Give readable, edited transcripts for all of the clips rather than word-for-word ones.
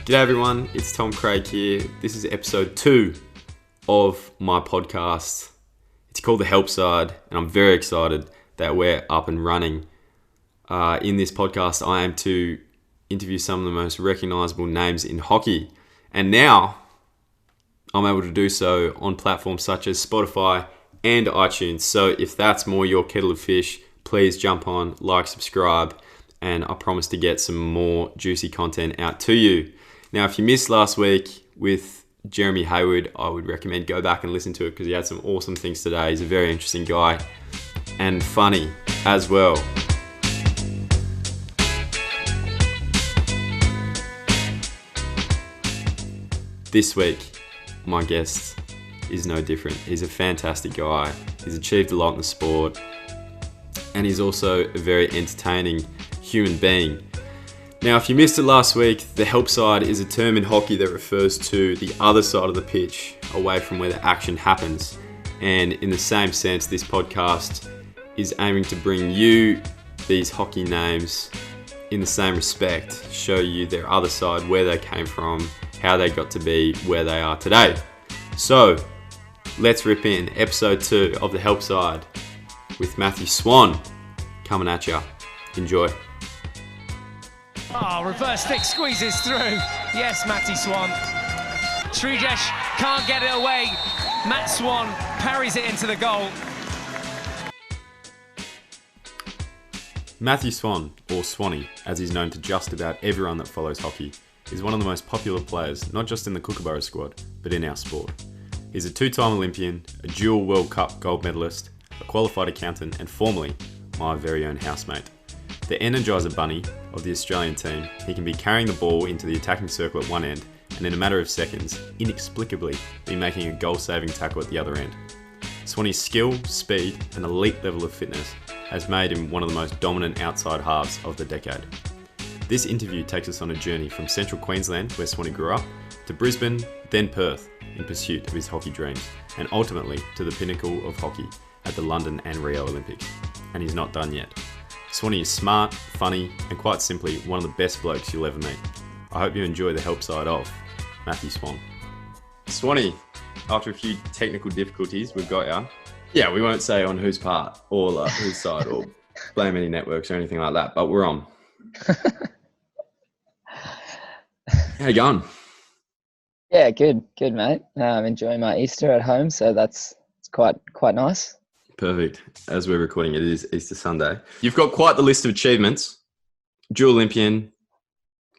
G'day everyone, it's Tom Craig here. This is episode 2 of my podcast. It's called The Help Side, and I'm very excited that we're up and running. In this podcast, I aim to interview some of the most recognisable names in hockey. And now, I'm able to do so on platforms such as Spotify and iTunes. So if that's more your kettle of fish, please jump on, like, subscribe, and I promise to get some more juicy content out to you. Now, if you missed last week with Jeremy Hayward, I would recommend go back and listen to it because he had some awesome things today. He's a very interesting guy and funny as well. This week, my guest is no different. He's a fantastic guy. He's achieved a lot in the sport, and he's also a very entertaining human being. Now, if you missed it last week, the help side is a term in hockey that refers to the other side of the pitch, away from where the action happens. And in the same sense, this podcast is aiming to bring you these hockey names in the same respect, show you their other side, where they came from, how they got to be where they are today. So, let's rip in episode 2 of the help side with Matthew Swann coming at you. Enjoy. Oh, reverse stick squeezes through. Yes, Matty Swann. Srijesh can't get it away. Matt Swann parries it into the goal. Matthew Swann, or Swanny, as he's known to just about everyone that follows hockey, is one of the most popular players, not just in the Kookaburras squad, but in our sport. He's a 2-time Olympian, a dual World Cup gold medalist, a qualified accountant, and formerly my very own housemate. The energiser bunny of the Australian team, he can be carrying the ball into the attacking circle at one end and in a matter of seconds, inexplicably, be making a goal-saving tackle at the other end. Swanny's skill, speed and elite level of fitness has made him one of the most dominant outside halves of the decade. This interview takes us on a journey from central Queensland, where Swanny grew up, to Brisbane, then Perth, in pursuit of his hockey dreams, and ultimately to the pinnacle of hockey at the London and Rio Olympics. And he's not done yet. Swanny is smart, funny, and quite simply one of the best blokes you'll ever meet. I hope you enjoy the help side of Matthew Swann. Swanny, after a few technical difficulties, we've got you. Yeah, we won't say on whose part or whose side or blame any networks or anything like that, but we're on. How you going? Yeah, good, mate. I'm enjoying my Easter at home, so it's quite nice. Perfect. As we're recording, it is Easter Sunday. You've got quite the list of achievements. Dual Olympian,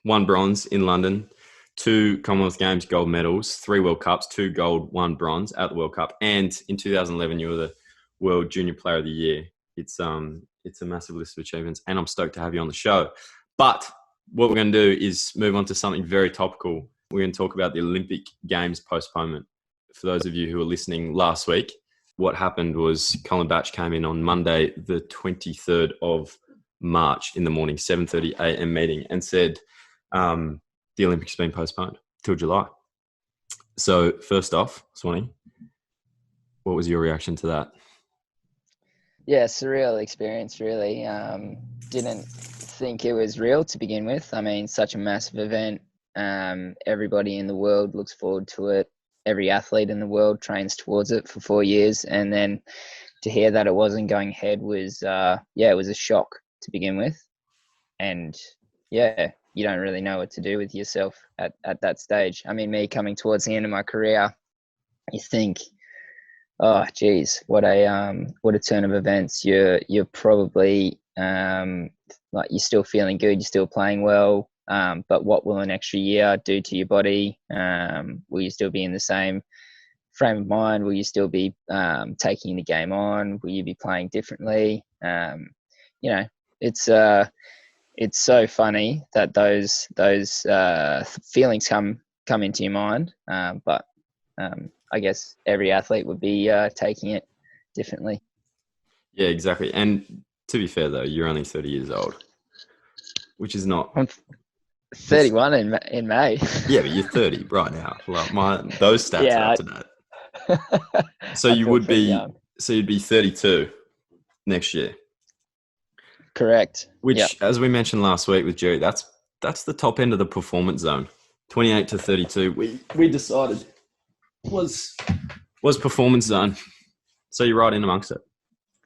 1 bronze in London, 2 Commonwealth Games gold medals, 3 World Cups, 2 gold, 1 bronze at the World Cup, and in 2011 you were the World Junior Player of the Year. It's a massive list of achievements, and I'm stoked to have you on the show. But what we're going to do is move on to something very topical. We're going to talk about the Olympic Games postponement. For those of you who were listening last week, what happened was Colin Batch came in on Monday, the 23rd of March in the morning, 7:30 a.m. meeting, and said the Olympics have been postponed till July. So first off, Swanny, what was your reaction to that? Yeah, surreal experience, really. Didn't think it was real to begin with. I mean, such a massive event. Everybody in the world looks forward to it. Every athlete in the world trains towards it for 4 years. And then to hear that it wasn't going ahead was, it was a shock to begin with. And yeah, you don't really know what to do with yourself at that stage. I mean, me coming towards the end of my career, you think, oh, geez, what a turn of events. You're probably, you're still feeling good. You're still playing well. But what will an extra year do to your body? Will you still be in the same frame of mind? Will you still be taking the game on? Will you be playing differently? It's so funny that those feelings come into your mind. But I guess every athlete would be taking it differently. Yeah, exactly. And to be fair, though, you're only 30 years old, which is not... I'm 31 in May. Yeah, but you're 30 right now. Like those stats are up to date. So you'd be 32 next year. Correct. Which, as we mentioned last week with Jerry, that's the top end of the performance zone 28 to 32. We decided was performance zone. So you're right in amongst it.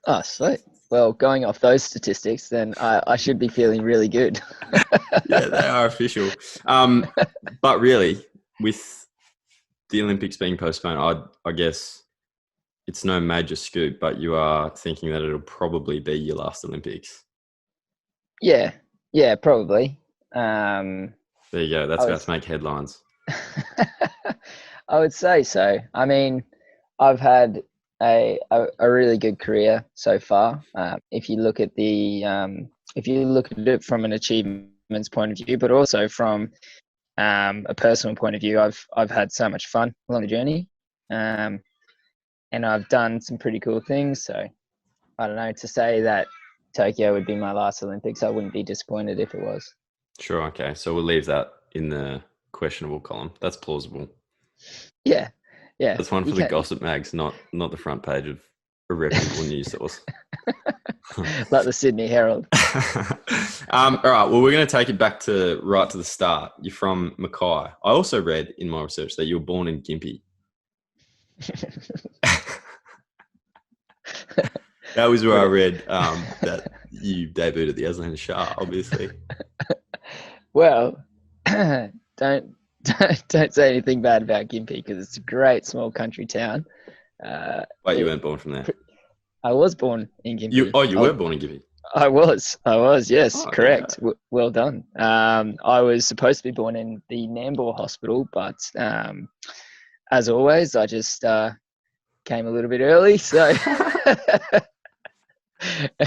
Oh, sweet. Well, going off those statistics, then I should be feeling really good. Yeah, they are official. But really, with the Olympics being postponed, I guess it's no major scoop, but you are thinking that it'll probably be your last Olympics. Yeah, probably. There you go. That's about to make headlines. I would say so. I mean, I've had a really good career so far. If you look at it from an achievements point of view, but also from a personal point of view, I've had so much fun along the journey, and I've done some pretty cool things. So I don't know, to say that Tokyo would be my last Olympics, I wouldn't be disappointed if it was. Sure. Okay. So we'll leave that in the questionable column. That's plausible. Yeah. That's one for the gossip mags, not the front page of a reputable news source. Like the Sydney Herald. All right. Well, we're going to take it back to right to the start. You're from Mackay. I also read in my research that you were born in Gympie. That was where I read that you debuted at the Aslan Shah, obviously. Well, don't say anything bad about Gympie, because it's a great small country town. Wait, you weren't born from there? I was born in Gympie. You were born in Gympie? I was, yes, correct. Yeah. Well done. I was supposed to be born in the Nambour Hospital, but as always, I just came a little bit early, so...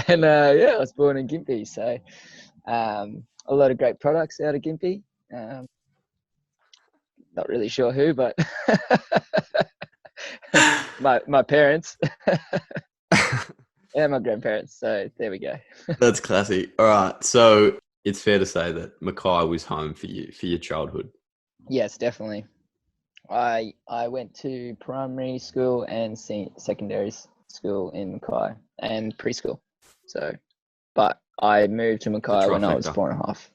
And I was born in Gympie, so a lot of great products out of Gympie. Not really sure who, but my parents and my grandparents. So there we go. That's classic. All right, so it's fair to say that Mackay was home for you for your childhood. Yes, definitely. I went to primary school and secondary school in Mackay and preschool. So, but I moved to Mackay when I was 4.5.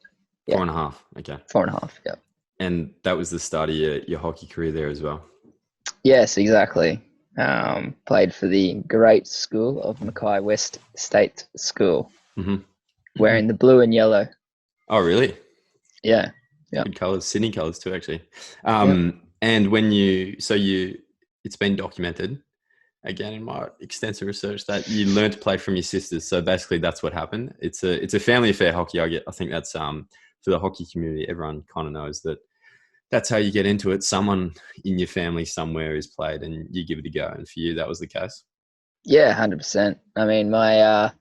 Yeah. 4.5. Okay. 4.5. Yeah. And that was the start of your hockey career there as well. Yes, exactly. Played for the great school of Mackay West State School, wearing the blue and yellow. Oh, really? Yeah. Good colours, Sydney colours too, actually. And when it's been documented, again in my extensive research, that you learned to play from your sisters. So basically, that's what happened. It's a family affair, hockey. I think that's for the hockey community. Everyone kind of knows that. That's how you get into it. Someone in your family somewhere is played, and you give it a go. And for you, that was the case. Yeah, 100%. I mean, my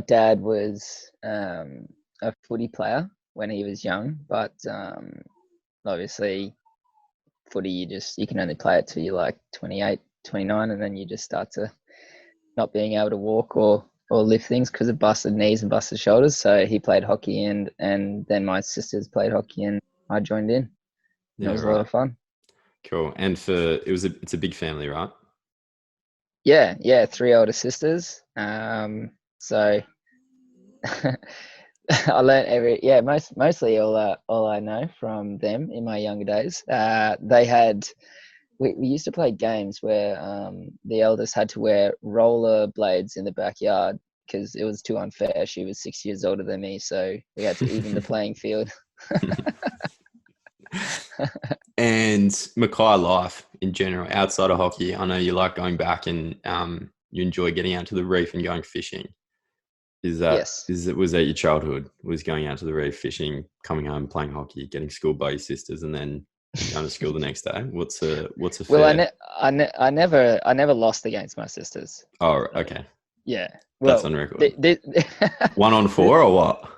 dad was a footy player when he was young, but obviously, footy you can only play it till you're like 28, 29, and then you just start to not being able to walk or lift things because of busted knees and busted shoulders. So he played hockey, and then my sisters played hockey, and I joined in. It was a lot of fun. Cool. And it's a big family, right? Yeah. 3 older sisters. So I learned mostly all I know from them in my younger days. They had, we used to play games where the eldest had to wear roller blades in the backyard because it was too unfair. She was 6 years older than me, so we had to even the playing field. And Mackay life in general, outside of hockey, I know you like going back and you enjoy getting out to the reef and going fishing. Was that your childhood? Was going out to the reef, fishing, coming home, playing hockey, getting schooled by your sisters, and then going to school the next day? What's a fair... Well, I never lost against my sisters. Oh, okay. Yeah. Well, that's on record. 1 on 4 or what?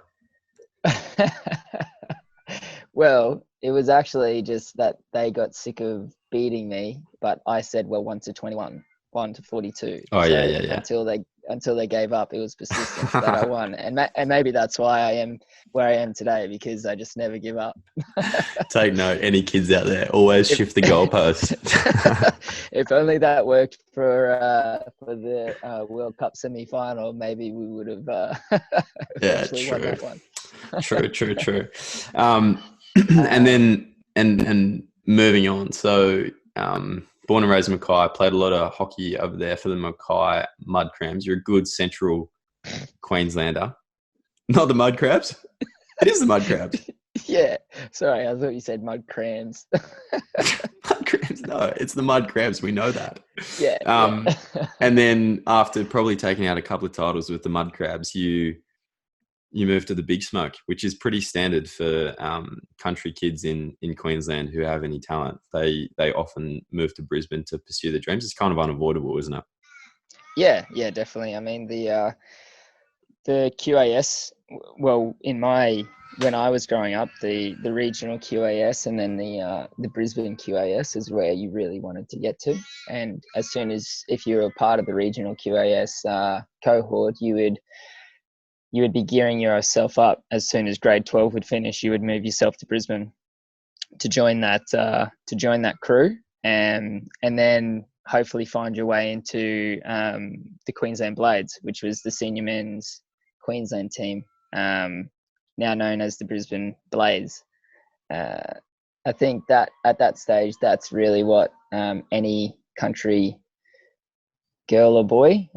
Well, it was actually just that they got sick of beating me, but I said, well, 1 to 21, 1 to 42. Oh, so yeah. Until they gave up, it was persistence that I won. And maybe that's why I am where I am today, because I just never give up. Take note, any kids out there, always shift the goalpost. If only that worked for the World Cup semi-final, maybe we would have won that one. True. And then and moving on. So, born and raised in Mackay, played a lot of hockey over there for the Mackay Mud Crabs. You're a good central Queenslander. Not the Mud Crabs. It is the Mud Crabs. Yeah. Sorry, I thought you said mud crabs. Mud Crabs. No, it's the Mud Crabs. We know that. Yeah. And then after probably taking out a couple of titles with the Mud Crabs, you moved to the Big Smoke, which is pretty standard for country kids in Queensland who have any talent. They often move to Brisbane to pursue their dreams. It's kind of unavoidable, isn't it? Yeah, definitely. I mean, the QAS, well, when I was growing up, the regional QAS and then the Brisbane QAS is where you really wanted to get to. And as soon as, if you were a part of the regional QAS cohort, you would be gearing yourself up. As soon as grade 12 would finish, you would move yourself to Brisbane to join that crew, and then hopefully find your way into the Queensland Blades, which was the senior men's Queensland team, now known as the Brisbane Blades. I think that at that stage, that's really what any country girl or boy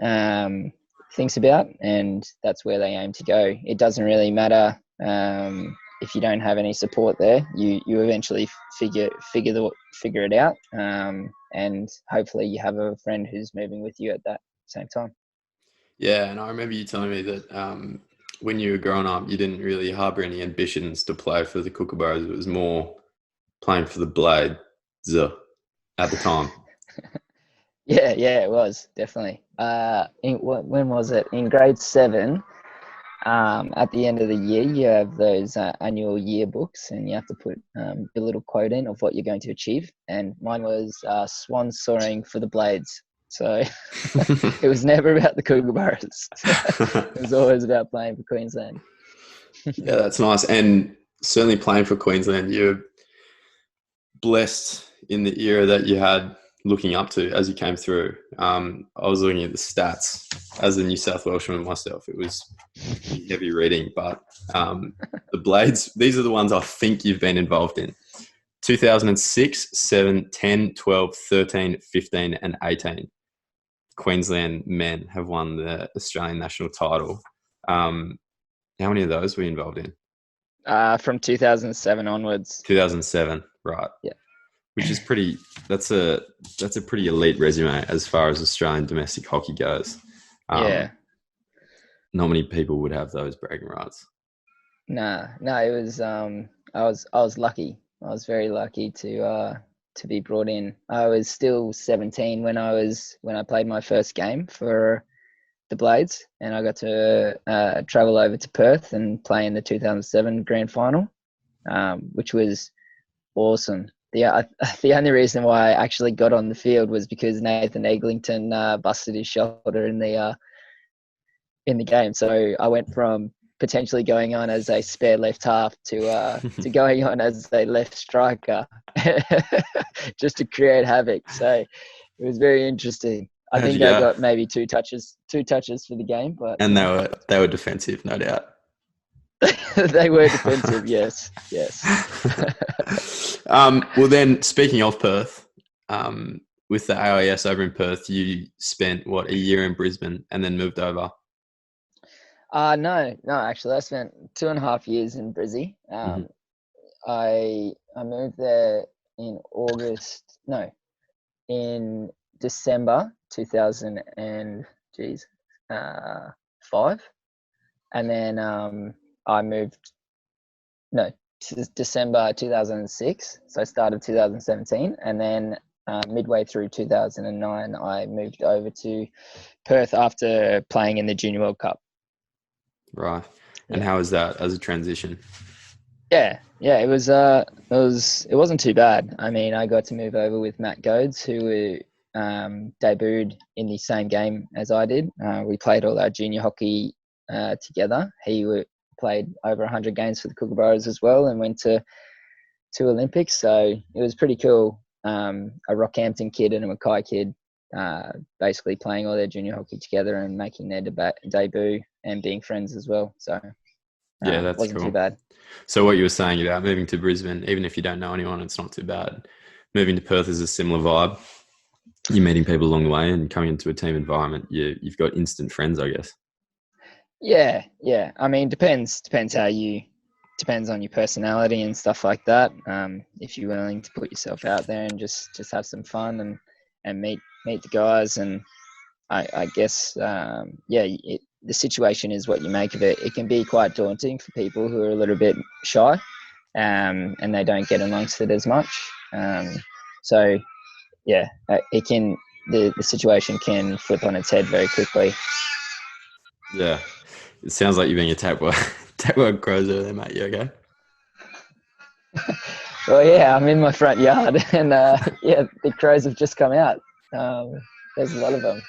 thinks about, and that's where they aim to go. It doesn't really matter if you don't have any support there. You eventually figure it out, and hopefully you have a friend who's moving with you at that same time. Yeah, and I remember you telling me that when you were growing up, you didn't really harbour any ambitions to play for the Kookaburras. It was more playing for the Blades at the time. Yeah, it was definitely. When was it? In grade 7, at the end of the year, you have those annual yearbooks, and you have to put your little quote in of what you're going to achieve. And mine was Swann soaring for the Blades. So it was never about the Kookaburras. It was always about playing for Queensland. Yeah, that's nice. And certainly playing for Queensland, you're blessed in the era that you had looking up to as you came through. I was looking at the stats as a New South Welshman myself. It was heavy reading, but the Blades, these are the ones I think you've been involved in. 2006, 7, 10, 12, 13, 15 and 18. Queensland men have won the Australian national title. How many of those were you involved in? From 2007 onwards. 2007, right. Yeah. Which is pretty, that's a pretty elite resume as far as Australian domestic hockey goes. Yeah. Not many people would have those bragging rights. No, it was, I was lucky. I was very lucky to be brought in. I was still 17 when I played my first game for the Blades, and I got to travel over to Perth and play in the 2007 grand final, which was awesome. The only reason why I actually got on the field was because Nathan Eglinton busted his shoulder in the game. So I went from potentially going on as a spare left half to going on as a left striker, just to create havoc. So it was very interesting. I think I got maybe two touches for the game, but they were defensive, no doubt. They were defensive, yes. Well, then, speaking of Perth, with the AIS over in Perth, you spent, a year in Brisbane and then moved over? No, actually, I spent 2.5 years in Brizzy. I moved there in December 2005, and then I moved to December 2006, so start of 2017, and then midway through 2009 I moved over to Perth after playing in the Junior World Cup. Right. And how was that as a transition? Yeah, it wasn't too bad. I mean, I got to move over with Matt Goads, who debuted in the same game as I did. We played all our junior hockey together. He played over 100 games for the Kookaburras as well and went to Olympics. So it was pretty cool. A Rockhampton kid and a Mackay kid basically playing all their junior hockey together and making their debut and being friends as well. So Yeah, that's wasn't cool. too bad. So what you were saying about moving to Brisbane, even if you don't know anyone, it's not too bad. Moving to Perth is a similar vibe. You're meeting people along the way and coming into a team environment. You've got instant friends, I guess. Yeah, yeah. I mean, depends on your personality and stuff like that. If you're willing to put yourself out there and just have some fun and meet the guys, and I guess the situation is what you make of it. It can be quite daunting for people who are a little bit shy, and they don't get amongst it as much. So yeah, the situation can flip on its head very quickly. Yeah. It sounds like you're being attacked by crows over there, mate. You okay? Well, yeah, I'm in my front yard, and the crows have just come out. There's a lot of them.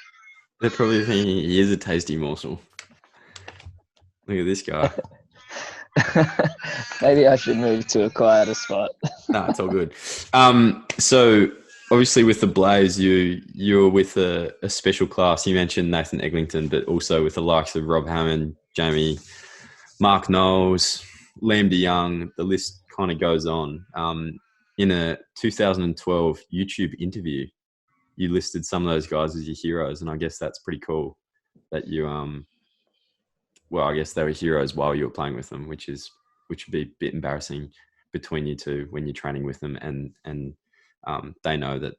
They're probably thinking he is a tasty morsel. Look at this guy. Maybe I should move to a quieter spot. No, it's all good. So obviously with the Blaze, you're with a special class. You mentioned Nathan Eglinton, but also with the likes of Rob Hammond, Jamie, Mark Knowles, Liam DeYoung. The list kind of goes on. In a 2012 YouTube interview, you listed some of those guys as your heroes, and I guess that's pretty cool that you well, I guess they were heroes while you were playing with them, which would be a bit embarrassing between you two when you're training with them, and they know that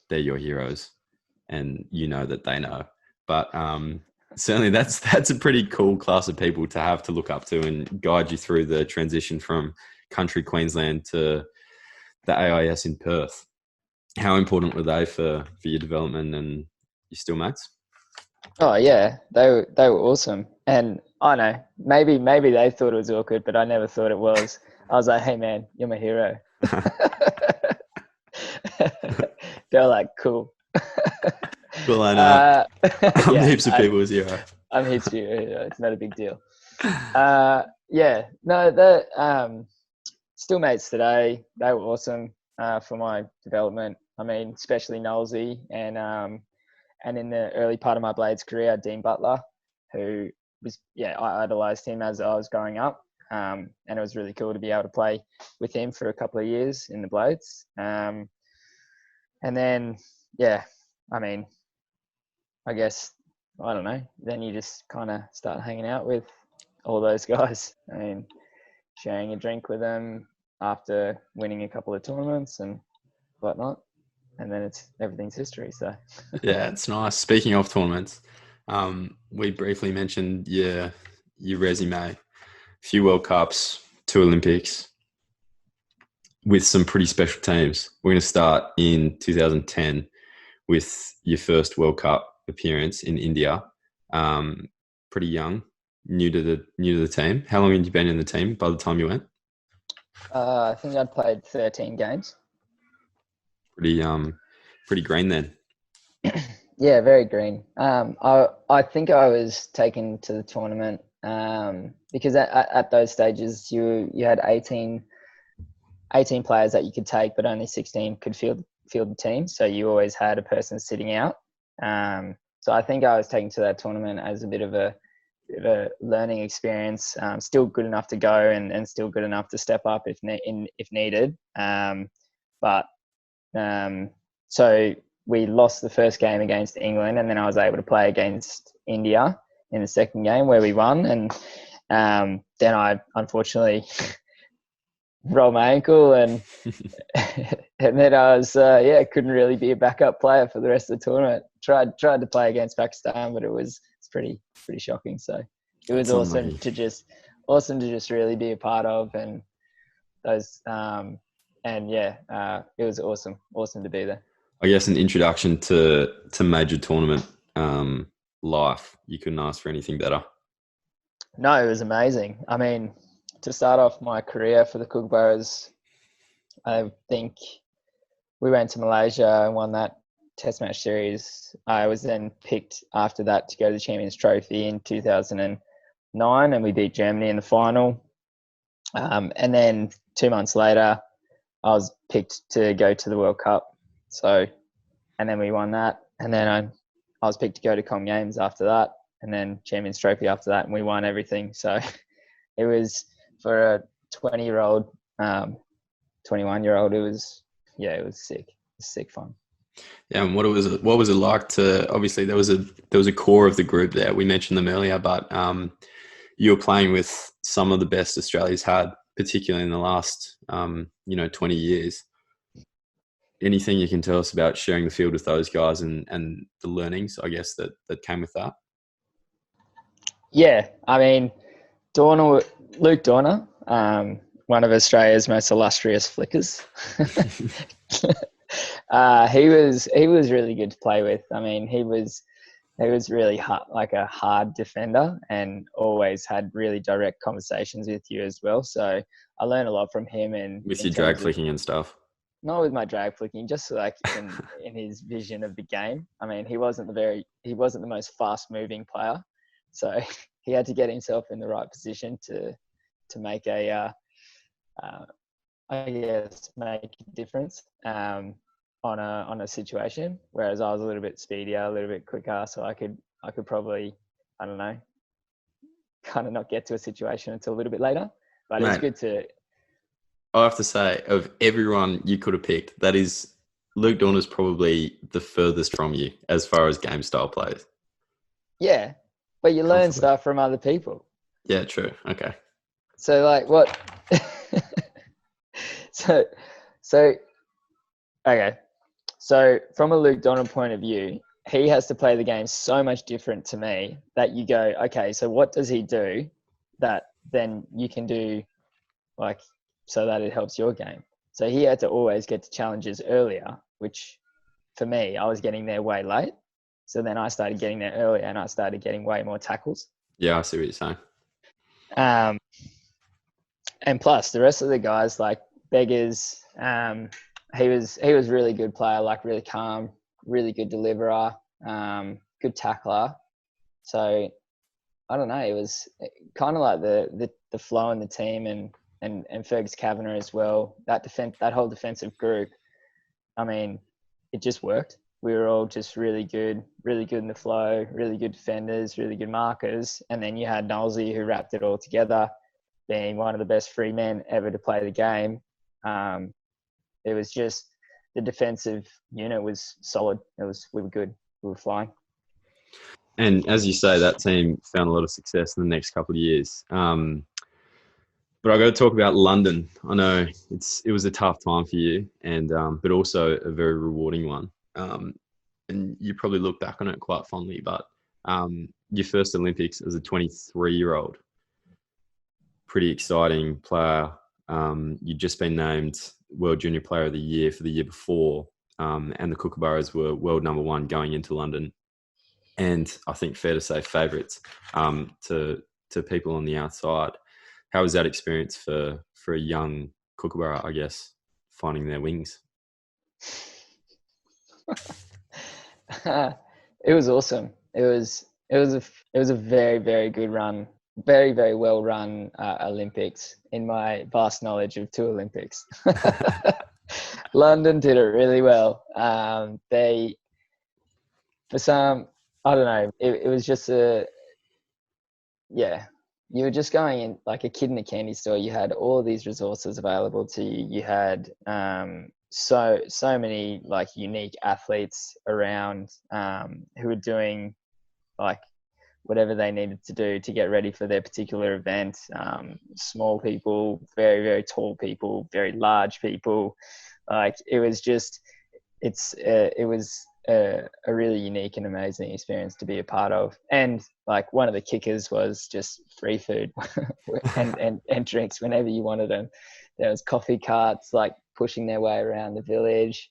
they're your heroes, and you know that they know. But certainly that's a pretty cool class of people to have to look up to and guide you through the transition from country Queensland to the AIS in Perth. How important were they for your development, and you still mates? Oh yeah, they were awesome, and I know maybe they thought it was awkward, but I never thought it was. I was like, "Hey man, you're my hero." They're like, "Cool." Well, I know. I'm Yeah, heaps of people's hero. I'm heaps of hero. It's not a big deal. Yeah, no, the still mates today. They were awesome for my development. I mean, especially Knowlesy and in the early part of my Blades career, Dean Butler, who was, I idolised him as I was growing up. And it was really cool to be able to play with him for a couple of years in the Blades. And then, I mean, I guess, I don't know, then you just kind of start hanging out with all those guys. I mean, sharing a drink with them after winning a couple of tournaments and whatnot. And then everything's history. So yeah, it's nice. Speaking of tournaments, we briefly mentioned your resume, a few World Cups, 2 Olympics, with some pretty special teams. We're going to start in 2010 with your first World Cup appearance in India. Pretty young, new to the team. How long had you been in the team by the time you went? I think I'd played 13 games. Pretty green then. Yeah, very green. I think I was taken to the tournament because at those stages you had 18 players that you could take, but only 16 could field the team. So you always had a person sitting out. So I think I was taken to that tournament as a bit of a learning experience. Still good enough to go and still good enough to step up if needed. So we lost the first game against England, and then I was able to play against India in the second game where we won. And then I unfortunately rolled my ankle, and and then I was couldn't really be a backup player for the rest of the tournament. Tried to play against Pakistan, but it's pretty shocking. So it was awesome to just really be a part of, and those it was awesome to be there. I guess an introduction to major tournament life. You couldn't ask for anything better. No, it was amazing. I mean, to start off my career for the Kookaburras, I think we went to Malaysia and won that Test match series. I was then picked after that to go to the Champions Trophy in 2009, and we beat Germany in the final. And then 2 months later, I was picked to go to the World Cup. So, and then we won that. And then I was picked to go to Com Games after that, and then Champions Trophy after that, and we won everything. So it was for a 20-year-old, 21-year-old. It was sick. It was sick fun. Yeah, and what was it like to, obviously there was a core of the group there. We mentioned them earlier, but you were playing with some of the best Australia's had, particularly in the last 20 years. Anything you can tell us about sharing the field with those guys and the learnings, I guess, that came with that? Yeah, I mean, Luke Dorner, one of Australia's most illustrious flickers. He was really good to play with. I mean, he was really hard, like a hard defender, and always had really direct conversations with you as well. So I learned a lot from him. And with your drag flicking and stuff. Not with my drag flicking, just like in his vision of the game. I mean, he wasn't the most fast moving player, so he had to get himself in the right position to make a make a difference on a situation. Whereas I was a little bit speedier, a little bit quicker, so I could probably, I don't know, kind of not get to a situation until a little bit later. But it's good to. I have to say, of everyone you could have picked, that is, Luke Dorner's probably the furthest from you as far as game style plays. Yeah, but you learn stuff from other people. Yeah, true. Okay. So like what? so okay. So from a Luke Donner point of view, he has to play the game so much different to me that you go, okay, so what does he do that then you can do, like, so that it helps your game? So he had to always get to challenges earlier, which for me, I was getting there way late. So then I started getting there earlier and I started getting way more tackles. Yeah, I see what you're saying. And plus the rest of the guys, like Beggars, he was really good player, like really calm, really good deliverer, good tackler. So I don't know, it was kind of like the flow in the team and Fergus Kavanagh as well. That whole defensive group, I mean, it just worked. We were all just really good in the flow, really good defenders, really good markers. And then you had Knowlesy, who wrapped it all together, being one of the best free men ever to play the game. It was just, the defensive unit was solid. We were good. We were flying. And as you say, that team found a lot of success in the next couple of years. But I got to talk about London. I know it was a tough time for you, and but also a very rewarding one. And you probably look back on it quite fondly. But your first Olympics as a 23-year-old, pretty exciting player. You'd just been named World Junior Player of the Year for the year before, and the Kookaburras were world number one going into London, and I think fair to say favourites to people on the outside. How was that experience for a young Kookaburra, I guess, finding their wings? It was awesome. It was a very, very good run. Very, very well run Olympics, in my vast knowledge of two Olympics. London did it really well. For some, I don't know, it was just you were just going in like a kid in a candy store. You had all these resources available to you. You had so many like unique athletes around who were doing like whatever they needed to do to get ready for their particular event. Small people, very, very tall people, very large people. Like it was a really unique and amazing experience to be a part of. And like one of the kickers was just free food and drinks whenever you wanted them. There was coffee carts like pushing their way around the village,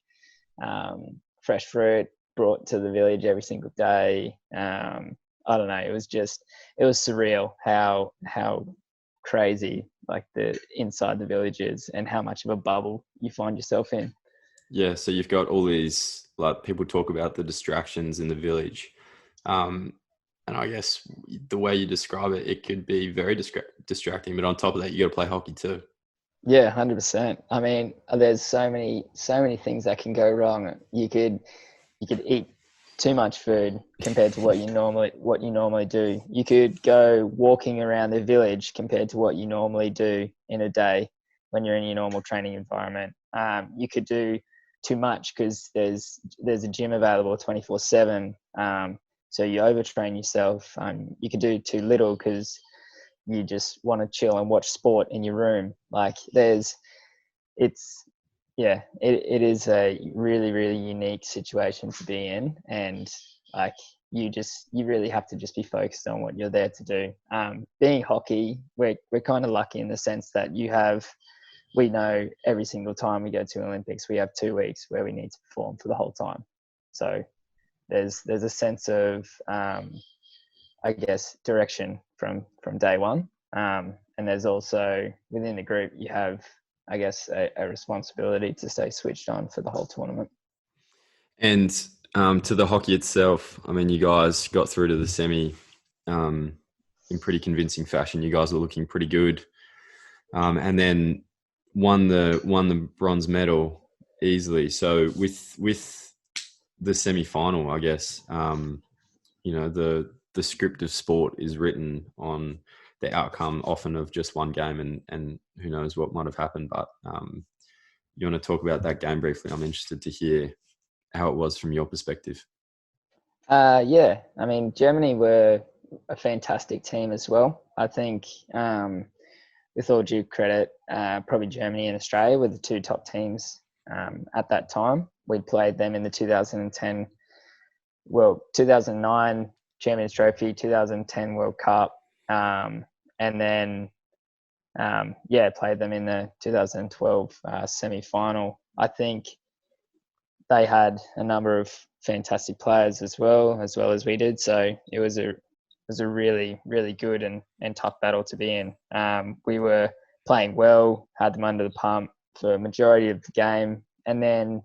fresh fruit brought to the village every single day. I don't know. It was surreal how crazy like the inside the village is and how much of a bubble you find yourself in. Yeah. So you've got all these, like, people talk about the distractions in the village. And I guess the way you describe it, it could be very distracting, but on top of that, you got to play hockey too. Yeah, 100%. I mean, there's so many things that can go wrong. You could eat too much food compared to what you normally do. You could go walking around the village compared to what you normally do in a day when you're in your normal training environment. You could do too much because there's a gym available 24/7. So you overtrain yourself. You could do too little because you just want to chill and watch sport in your room. Like it is a really, really unique situation to be in, and like you really have to just be focused on what you're there to do. Being hockey, we're kind of lucky in the sense that we know every single time we go to Olympics, we have 2 weeks where we need to perform for the whole time. So there's a sense of I guess direction from day one, and there's also within the group you have, I guess, a responsibility to stay switched on for the whole tournament. And to the hockey itself, I mean, you guys got through to the semi in pretty convincing fashion. You guys were looking pretty good, and then won the bronze medal easily. So with the semi-final, I guess, the script of sport is written on the outcome often of just one game, and who knows what might have happened. But you want to talk about that game briefly? I'm interested to hear how it was from your perspective. Yeah, I mean, Germany were a fantastic team as well. I think with all due credit, probably Germany and Australia were the two top teams at that time. We played them in the 2009 Champions Trophy, 2010 World Cup, and then played them in the 2012 semi-final. I think they had a number of fantastic players as well as we did. So it was a really, really good and tough battle to be in. We were playing well, had them under the pump for a majority of the game, and then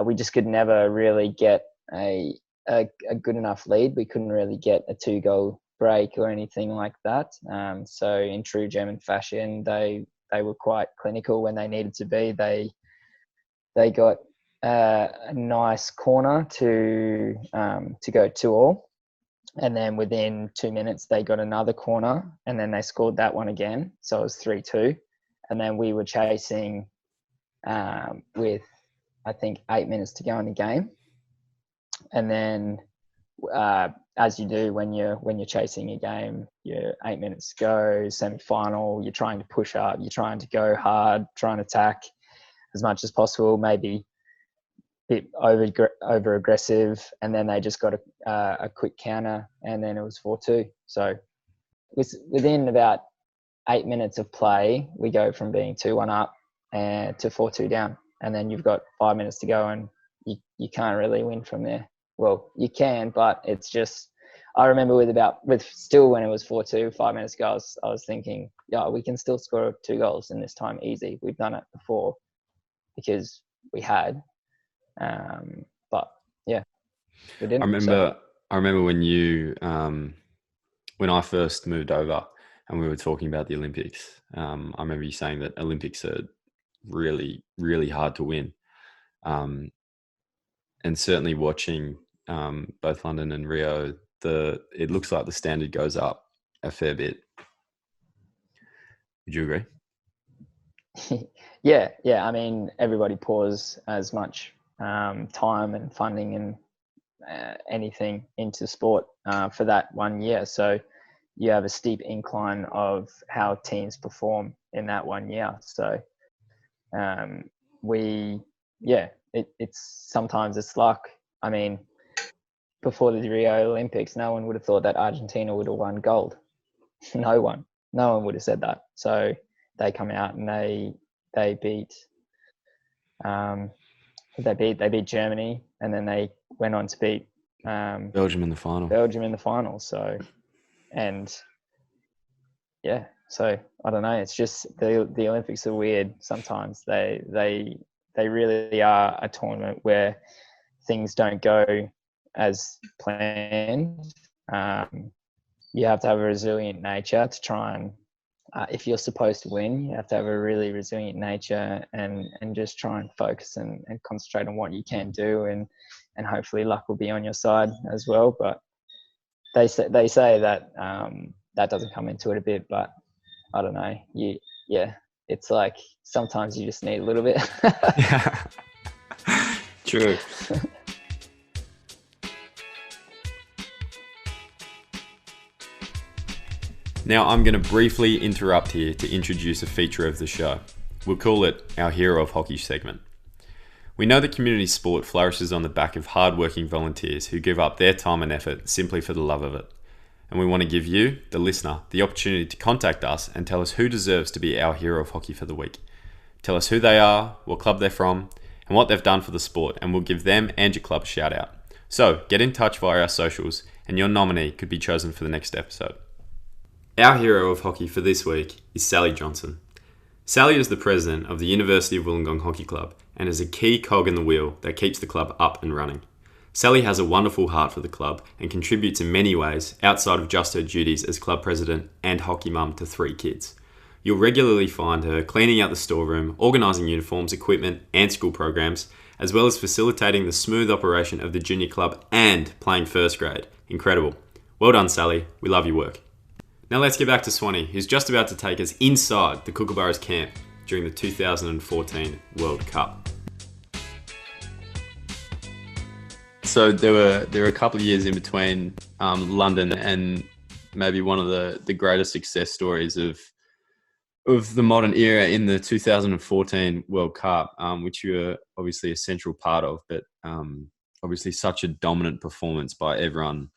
we just could never really get a good enough lead. We couldn't really get a 2-goal break or anything like that. So in true German fashion, they were quite clinical when they needed to be. They got a nice corner to go 2-2, and then within 2 minutes they got another corner, and then they scored that one again. So it was 3-2, and then we were chasing with I think 8 minutes to go in the game, and then as you do when you're chasing a game, you're 8 minutes to go, semi-final, you're trying to push up, you're trying to go hard, trying to attack as much as possible, maybe a bit over aggressive, and then they just got a quick counter, and then it was 4-2. So within about 8 minutes of play, we go from being 2-1 up and to 4-2 down, and then you've got 5 minutes to go, and you can't really win from there. Well, you can, but it's just, I remember with still when it was 4-2, 5 minutes ago, I was thinking, yeah, we can still score 2 goals in this time easy. We've done it before because we had, but yeah, we didn't. I remember when you, when I first moved over and we were talking about the Olympics, I remember you saying that Olympics are really, really hard to win. And certainly watching both London and Rio, it looks like the standard goes up a fair bit. Would you agree? Yeah. I mean, everybody pours as much time and funding and anything into sport for that 1 year. So you have a steep incline of how teams perform in that 1 year. So sometimes it's luck. I mean, before the Rio Olympics, no one would have thought that Argentina would have won gold. No one would have said that. So they come out and they beat Germany, and then they went on to beat Belgium in the final. So, and yeah, so I don't know. It's just the Olympics are weird sometimes. They really are a tournament where things don't go as planned. You have to have a resilient nature to try and, if you're supposed to win, you have to have a really resilient nature and just try and focus and concentrate on what you can do and hopefully luck will be on your side as well. But they say that that doesn't come into it a bit, but I don't know. It's like sometimes you just need a little bit. Yeah. True. Now I'm going to briefly interrupt here to introduce a feature of the show. We'll call it our Hero of Hockey segment. We know that community sport flourishes on the back of hard-working volunteers who give up their time and effort simply for the love of it. And we want to give you, the listener, the opportunity to contact us and tell us who deserves to be our Hero of Hockey for the week. Tell us who they are, what club they're from, and what they've done for the sport, and we'll give them and your club a shout out. So get in touch via our socials, and your nominee could be chosen for the next episode. Our Hero of Hockey for this week is Sally Johnson. Sally is the president of the University of Wollongong Hockey Club and is a key cog in the wheel that keeps the club up and running. Sally has a wonderful heart for the club and contributes in many ways outside of just her duties as club president and hockey mum to 3 kids. You'll regularly find her cleaning out the storeroom, organising uniforms, equipment and school programs, as well as facilitating the smooth operation of the junior club and playing first grade. Incredible. Well done, Sally. We love your work. Now let's get back to Swanny, who's just about to take us inside the Kookaburras camp during the 2014 World Cup. So there were a couple of years in between London and maybe one of the greatest success stories of the modern era in the 2014 World Cup, which you were obviously a central part of, but obviously such a dominant performance by everyone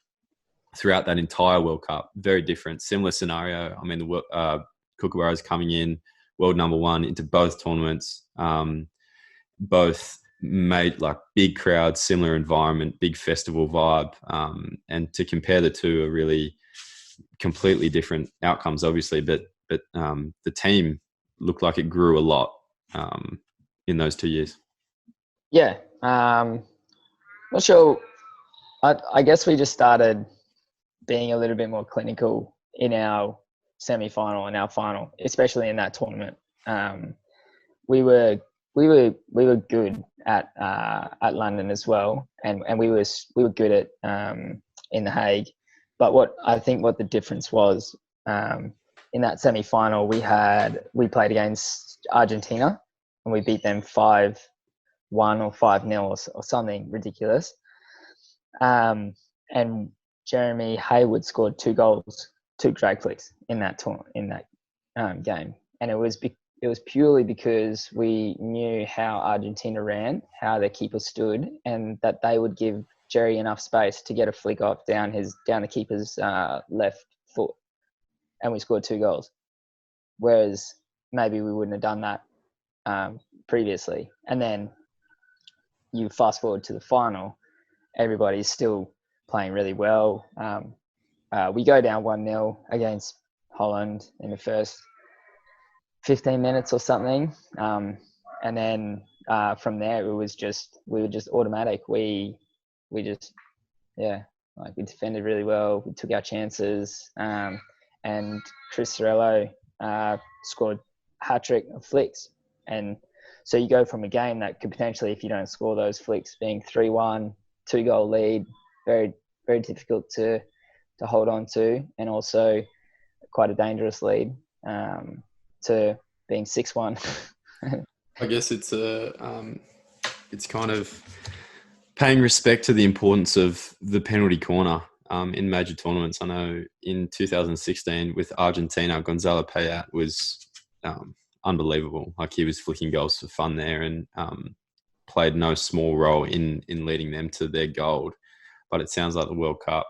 throughout that entire World Cup. Very different, similar scenario. I mean, the Kookaburras coming in world number 1 into both tournaments, both made like big crowds, similar environment, big festival vibe, and to compare the two are really completely different outcomes, obviously. But the team looked like it grew a lot in those 2 years. Yeah, not sure. I guess we just started being a little bit more clinical in our semi-final and our final, especially in that tournament. We were good at London as well, and we were good at in The Hague. But what the difference was, in that semi-final, we played against Argentina and we beat them 5-1 or 5-0 or something ridiculous. And Jeremy Hayward scored 2 goals, 2 drag flicks in that game, and it was purely because we knew how Argentina ran, how their keeper stood, and that they would give Jerry enough space to get a flick off down the keeper's left foot, and we scored 2 goals. Whereas maybe we wouldn't have done that previously. And then you fast forward to the final, everybody's still playing really well. We go down 1-0 against Holland in the first 15 minutes or something. And then from there, we were just automatic. We defended really well. We took our chances. And Chris Sorello scored a hat-trick of flicks. And so you go from a game that could potentially, if you don't score those flicks, being 3-1, 2-goal lead, very, very difficult to hold on to, and also quite a dangerous lead, to being 6-1. I guess it's kind of paying respect to the importance of the penalty corner in major tournaments. I know in 2016 with Argentina, Gonzalo Payet was unbelievable. Like, he was flicking goals for fun there, and played no small role in leading them to their gold. But it sounds like the World Cup,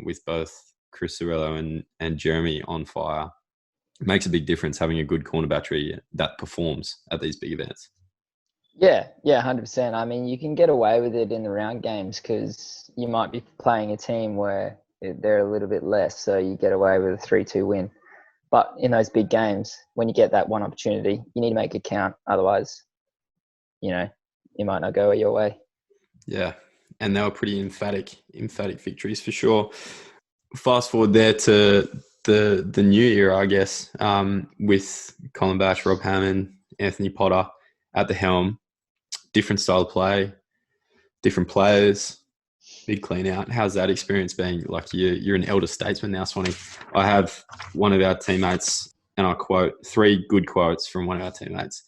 with both Chris Sorello and Jeremy on fire, makes a big difference having a good corner battery that performs at these big events. Yeah, 100%. I mean, you can get away with it in the round games because you might be playing a team where they're a little bit less, so you get away with a 3-2 win. But in those big games, when you get that one opportunity, you need to make it count. Otherwise, it might not go your way. Yeah, and they were pretty emphatic victories for sure. Fast forward there to the new era, I guess, with Colin Bash, Rob Hammond, Anthony Potter at the helm. Different style of play, different players, big clean out. How's that experience been? Like you're an elder statesman now, Swanny. I have one of our teammates, and I quote 3 good quotes from one of our teammates.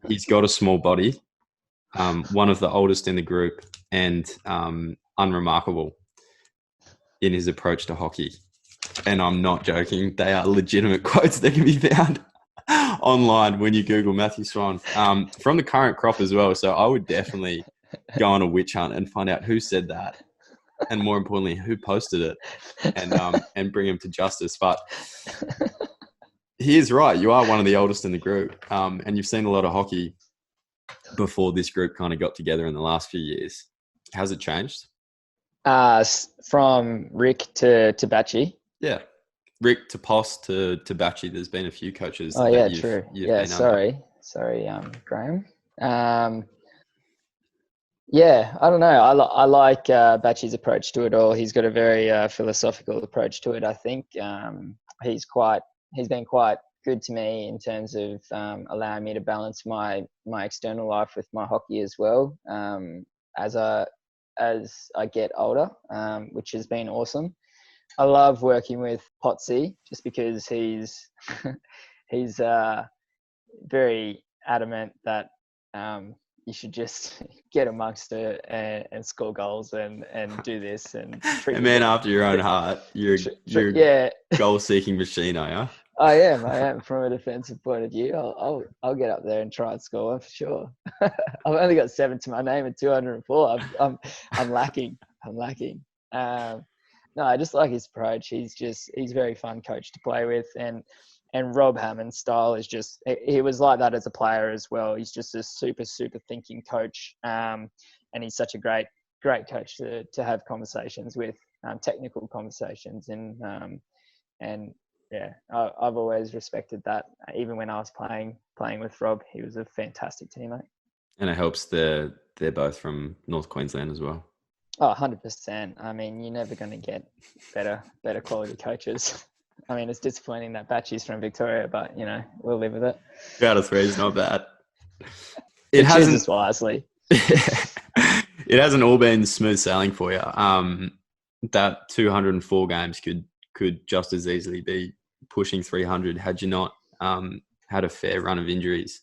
He's got a small body, one of the oldest in the group, and unremarkable in his approach to hockey. And I'm not joking. They are legitimate quotes that can be found online when you Google Matthew Swann, from the current crop as well. So I would definitely go on a witch hunt and find out who said that, and more importantly, who posted it, and bring him to justice. But he is right. You are one of the oldest in the group, and you've seen a lot of hockey before this group kind of got together in the last few years. How's it changed? From Rick to Batchy. Yeah. Rick to Poss to Batchy. There's been a few coaches. Oh, yeah, true. Yeah, sorry, Graham. Yeah, I don't know. I like Batchy's approach to it all. He's got a very philosophical approach to it, I think. He's been quite good to me in terms of allowing me to balance my external life with my hockey as well, as I get older, which has been awesome. I love working with Potsy just because he's very adamant that you should just get amongst it and score goals and do this and treat a man after your own heart. You're yeah, goal-seeking machine, are you? I am from a defensive point of view. I'll get up there and try and score one for sure. I've only got 7 to my name and 204. I'm lacking. No, I just like his approach. He's a very fun coach to play with, and Rob Hammond's style is just, he was like that as a player as well. He's just a super thinking coach, and he's such a great coach to have conversations with, technical conversations, and yeah, I've always respected that. Even when I was playing with Rob, he was a fantastic teammate. And it helps they're both from North Queensland as well. Oh, 100%. I mean, you're never going to get better quality coaches. I mean, it's disappointing that Batchy's from Victoria, but, we'll live with it. 2 out of 3 is not bad. It hasn't wisely. It hasn't all been smooth sailing for you. That 204 games could just as easily be pushing 300 had you not had a fair run of injuries,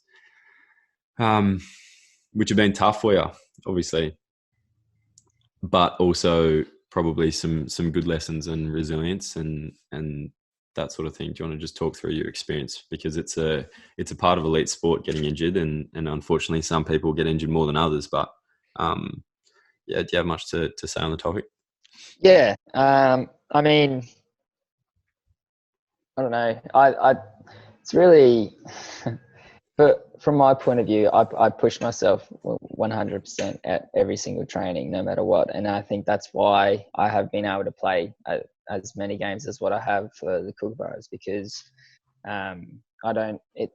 which have been tough for you, obviously, but also probably some good lessons and resilience and that sort of thing. Do you want to just talk through your experience? Because it's a part of elite sport, getting injured, and unfortunately some people get injured more than others. But yeah, do you have much to say on the topic? Yeah, I mean, I don't know. It's really, but from my point of view, I push myself 100% at every single training, no matter what. And I think that's why I have been able to play as many games as what I have for the Kookaburras, because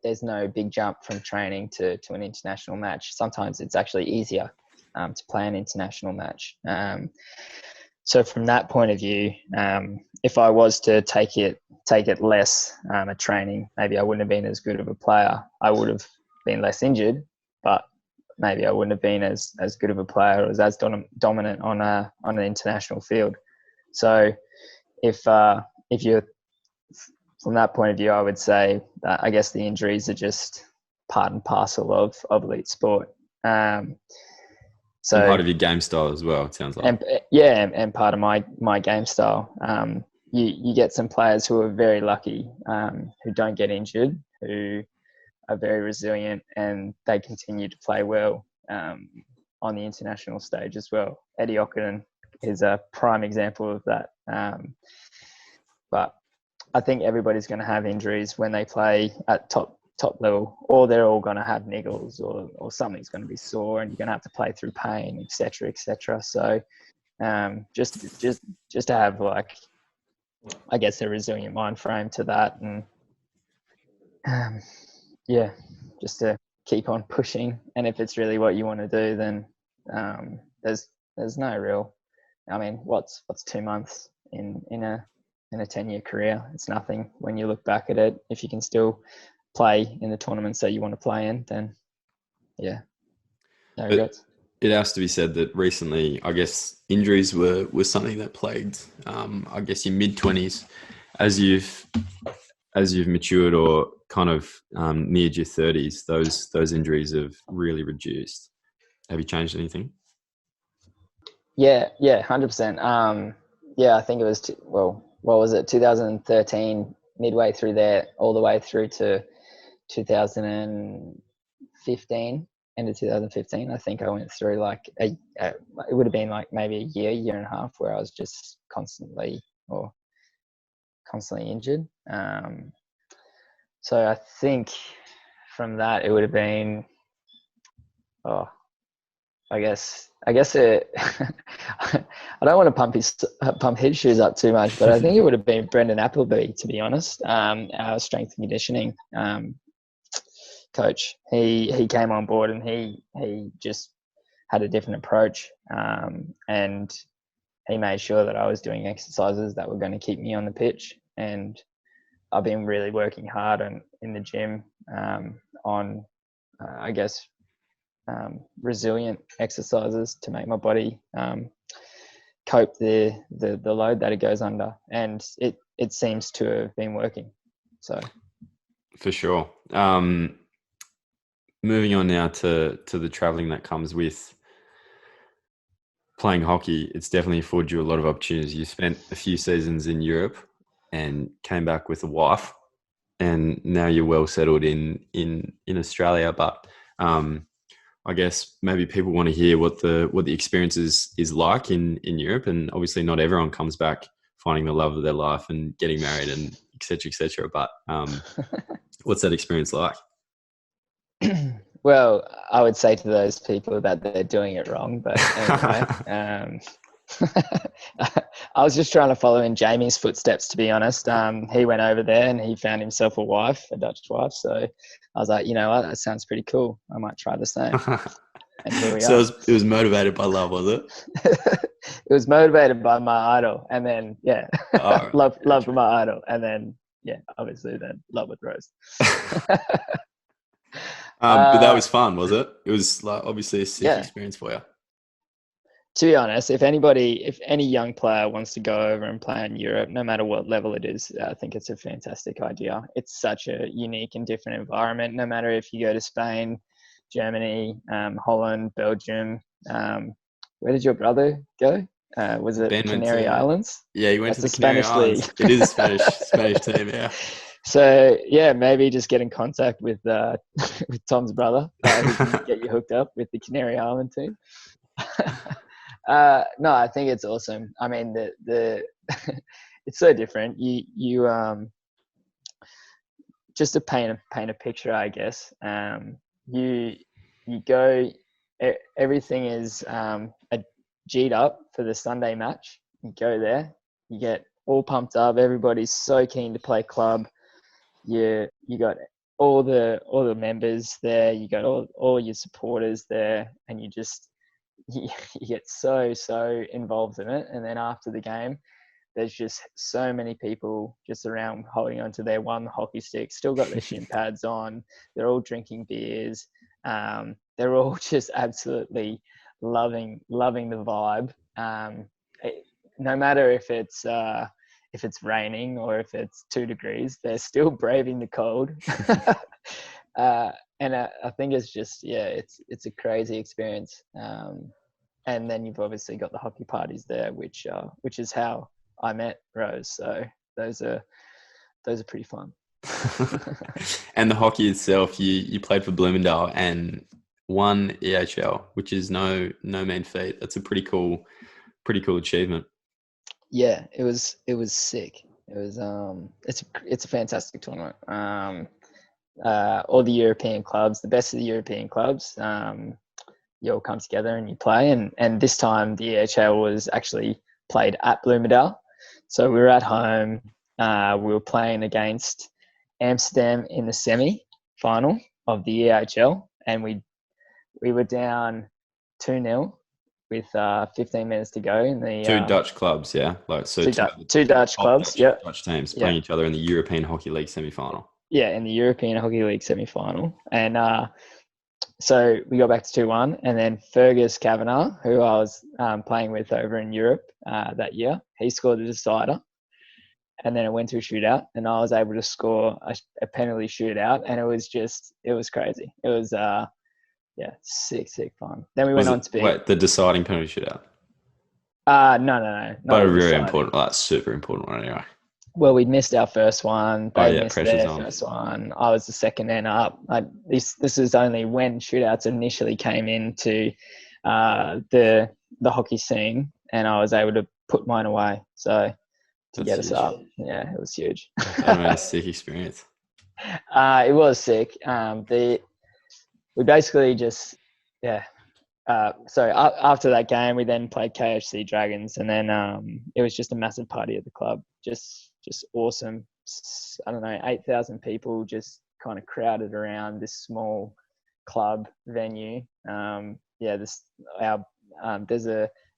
there's no big jump from training to an international match. Sometimes it's actually easier to play an international match. So from that point of view, if I was to take it less at training, maybe I wouldn't have been as good of a player. I would have been less injured, but maybe I wouldn't have been as good of a player or as dominant on an international field. So if you're from that point of view, I would say that I guess the injuries are just part and parcel of elite sport. So and part of your game style as well, it sounds like. And part of my game style. You get some players who are very lucky, who don't get injured, who are very resilient, and they continue to play well on the international stage as well. Eddie Okinen is a prime example of that. But I think everybody's going to have injuries when they play at top level, or they're all going to have niggles, or something's going to be sore, and you're going to have to play through pain, etc. So just to have, like, I guess, a resilient mind frame to that, and yeah, just to keep on pushing. And if it's really what you want to do, then there's no real, I mean, what's 2 months in a 10-year career? It's nothing when you look back at it. If you can still play in the tournaments that you want to play in, then yeah, no regrets. it has to be said that recently, I guess injuries were something that plagued, I guess, your mid-20s. As you've matured or kind of neared your 30s, those injuries have really reduced. Have you changed anything? Yeah, 100%. Yeah, I think it was, what was it, 2013, midway through there, all the way through to 2015, end of 2015. I think I went through like it would have been like maybe a year and a half where I was just constantly injured. So I think from that it would have been, I guess it. I don't want to pump his shoes up too much, but I think it would have been Brendan Appleby, to be honest. Our strength and conditioning coach. He came on board and he just had a different approach, and he made sure that I was doing exercises that were going to keep me on the pitch. And I've been really working hard in the gym on, I guess, resilient exercises to make my body cope the load that it goes under, and it seems to have been working. So for sure. Moving on now to the traveling that comes with playing hockey, it's definitely afforded you a lot of opportunities. You spent a few seasons in Europe and came back with a wife, and now you're well settled in Australia. But I guess maybe people want to hear what the experience is like in Europe, and obviously not everyone comes back finding the love of their life and getting married and et cetera, et cetera. But what's that experience like? Well, I would say to those people that they're doing it wrong, but anyway, I was just trying to follow in Jamie's footsteps, to be honest. He went over there and he found himself a wife, a Dutch wife. So I was like, you know what, that sounds pretty cool. I might try the same. And here we so are. It was motivated by love, was it? It was motivated by my idol, and then love for my idol, and then obviously then love with Rose. But that was fun, was it? It was like obviously a sick experience for you. To be honest, if any young player wants to go over and play in Europe, no matter what level it is, I think it's a fantastic idea. It's such a unique and different environment. No matter if you go to Spain, Germany, Holland, Belgium. Where did your brother go? Was it Canary Islands? Yeah, he went to the Canary Islands. It is a Spanish team, yeah. So maybe just get in contact with with Tom's brother, who can get you hooked up with the Canary Island team. No, I think it's awesome. I mean, the it's so different. You just to paint a picture, I guess. You go. Everything is G'd up for the Sunday match. You go there, you get all pumped up. Everybody's so keen to play club. You got all the members there. You got all your supporters there, and you get so involved in it. And then after the game, there's just so many people just around holding onto their one hockey stick, still got their shin pads on. They're all drinking beers. They're all just absolutely loving the vibe. No matter if it's raining or if it's 2 degrees, they're still braving the cold. And I think it's just, it's a crazy experience. And then you've obviously got the hockey parties there, which is how I met Rose. So those are pretty fun. And the hockey itself, you played for Bloomingdale and won EHL, which is no mean feat. That's a pretty cool achievement. Yeah, it was sick. It was it's a fantastic tournament. All the European clubs, the best of the European clubs, you all come together and you play. And this time the EHL was actually played at Bloomingdale. So we were at home. We were playing against Amsterdam in the semi-final of the EHL, and we were down 2-0 with 15 minutes to go in the two Dutch clubs, yeah, like so two Dutch clubs, Dutch teams playing each other in the European Hockey League semi-final. Yeah, in the European Hockey League semi-final, and So we got back to 2-1, and then Fergus Kavanagh, who I was playing with over in Europe that year, he scored the decider. And then it went to a shootout, and I was able to score a penalty shootout, and it was crazy. It was, sick fun. Then we went on to be... the deciding penalty shootout? No. But a really important, super important one anyway. Well, we'd missed our first one. They missed their on. first one. I was the second end up. This is only when shootouts initially came into the hockey scene, and I was able to put mine away. So to get us up, yeah, it was huge. A sick experience. It was sick. We basically just after that game, we then played KHC Dragons, and then it was just a massive party at the club. Just awesome. I don't know, 8,000 people just kind of crowded around this small club venue. Our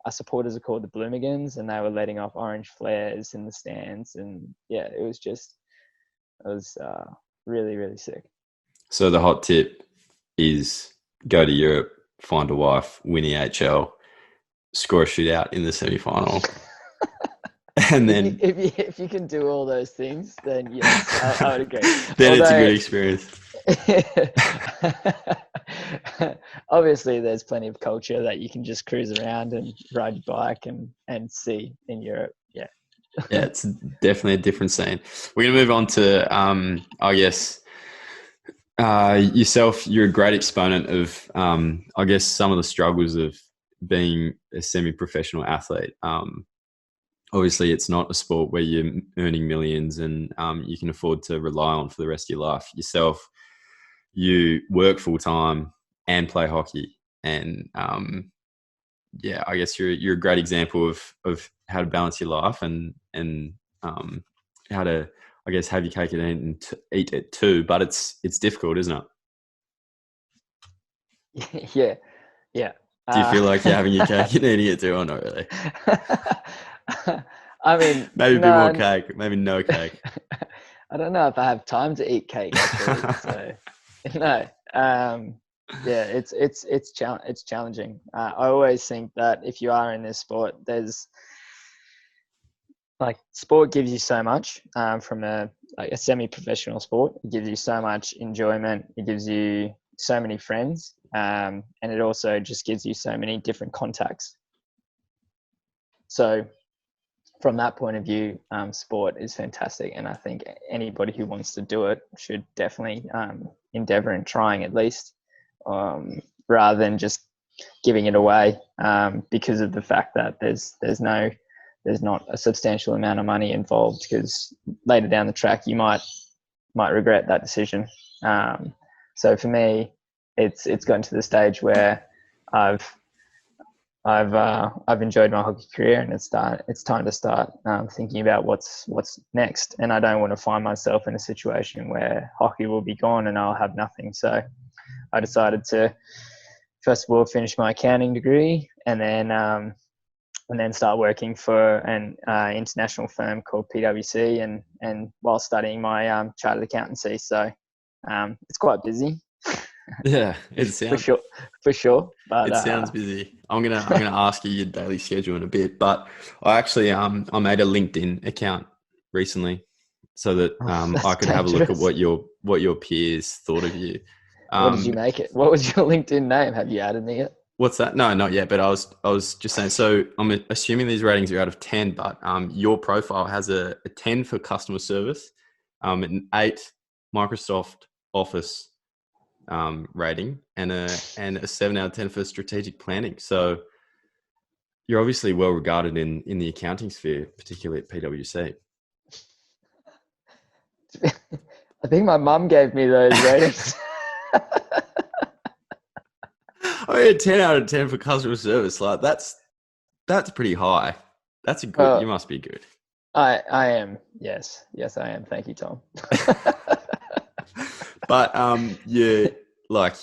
supporters are called the Bloomigans, and they were letting off orange flares in the stands, and it was really, really sick. So the hot tip is go to Europe, find a wife, win the HL, score a shootout in the semi-final. And then if you can do all those things, then yes, I would agree. Then it's a good experience. Obviously, there's plenty of culture that you can just cruise around and ride your bike and see in Europe. Yeah. Yeah, it's definitely a different scene. We're going to move on to, I guess, yourself. You're a great exponent of, I guess, some of the struggles of being a semi-professional athlete. Obviously, it's not a sport where you're earning millions and you can afford to rely on for the rest of your life. Yourself, you work full-time and play hockey. And, I guess you're a great example of how to balance your life and how to, I guess, have your cake and eat it too. But it's difficult, isn't it? Yeah. Do you feel like you're having your cake and eating it too, or not really? I mean, maybe a bit more cake, maybe no cake. I don't know if I have time to eat cake actually. So no, it's challenging. I always think that if you are in this sport, there's sport gives you so much from a semi-professional sport. It gives you so much enjoyment. It gives you so many friends, and it also just gives you so many different contacts. So from that point of view, sport is fantastic. And I think anybody who wants to do it should definitely endeavour in trying at least, rather than just giving it away because of the fact that there's not a substantial amount of money involved, because later down the track you might regret that decision. So for me, it's gotten to the stage where I've enjoyed my hockey career, and it's time to start thinking about what's next. And I don't want to find myself in a situation where hockey will be gone and I'll have nothing. So I decided to first of all finish my accounting degree, and then start working for an international firm called PwC, and while studying my chartered accountancy. So it's quite busy. Yeah, it sounds for sure. But it sounds busy. I'm gonna ask you your daily schedule in a bit, but I actually I made a LinkedIn account recently so that I could have a look at what your peers thought of you. What did you make it? What was your LinkedIn name? Have you added me yet? What's that? No, not yet. But I was just saying. So I'm assuming these ratings are out of 10, but your profile has a 10 for customer service, an 8 Microsoft Office rating, and a 7 out of 10 for strategic planning. So you're obviously well regarded in the accounting sphere, particularly at PwC. I think my mum gave me those ratings. I mean, 10 out of 10 for customer service. Like that's pretty high. That's a good. You must be good. I am. Yes, I am. Thank you, Tom. But yeah, like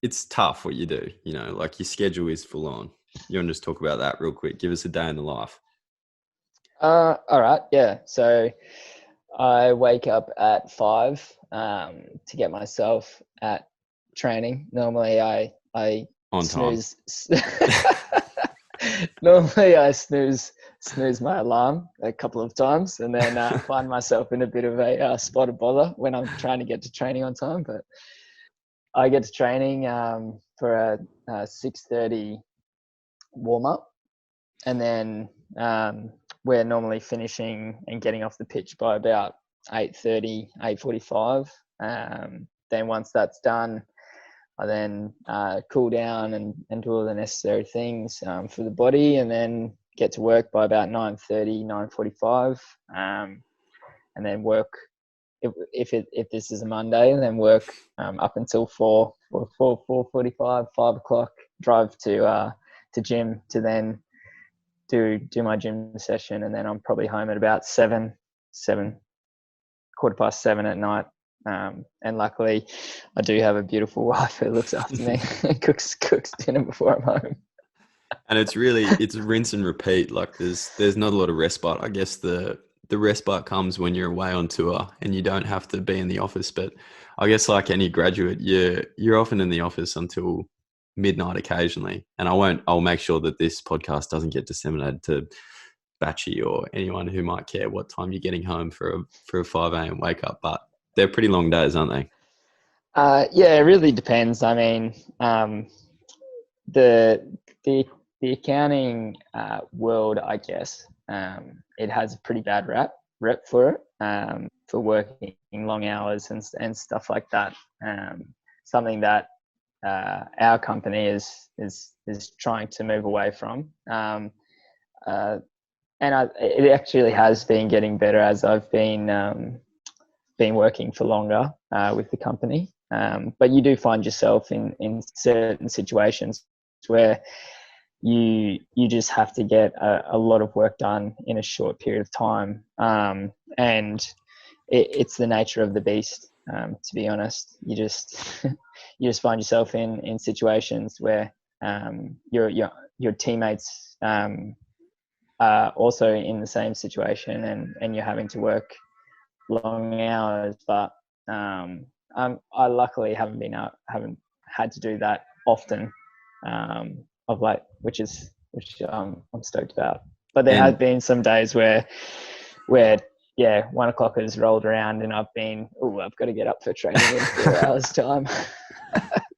it's tough what you do. You know, like your schedule is full on. You want to just talk about that real quick? Give us a day in the life. All right. Yeah. So I wake up at 5 to get myself at training. Normally I On time. snooze. Normally I snooze my alarm a couple of times, and then find myself in a bit of a spot of bother when I'm trying to get to training on time. But I get to training for a 6:30 warm up, and then we're normally finishing and getting off the pitch by about 8:30, 8:45. Then once that's done, I then cool down and do all the necessary things for the body, and then get to work by about 9:30, 9:45, and then work. If this is a Monday, then work up until 4:45, 5 o'clock. Drive to gym to then do my gym session, and then I'm probably home at about 7, 7:15 at night. And luckily, I do have a beautiful wife who looks after me, cooks dinner before I'm home. And it's rinse and repeat. Like there's not a lot of respite. I guess the respite comes when you're away on tour and you don't have to be in the office. But I guess like any graduate, you're often in the office until midnight occasionally. And I'll make sure that this podcast doesn't get disseminated to Batchy or anyone who might care what time you're getting home for a 5 a.m. wake up. But they're pretty long days, aren't they? Yeah, it really depends. I mean, the accounting world, I guess, it has a pretty bad rep for it, for working long hours and stuff like that. Something that our company is trying to move away from. It actually has been getting better as I've been working for longer with the company. But you do find yourself in certain situations where you just have to get a lot of work done in a short period of time. And it's the nature of the beast, to be honest. You just find yourself in situations where your teammates are also in the same situation, and you're having to work long hours. But I luckily haven't had to do that often of late, which I'm stoked about. But there have been some days where 1 o'clock has rolled around and I've got to get up for training in 4 hours time.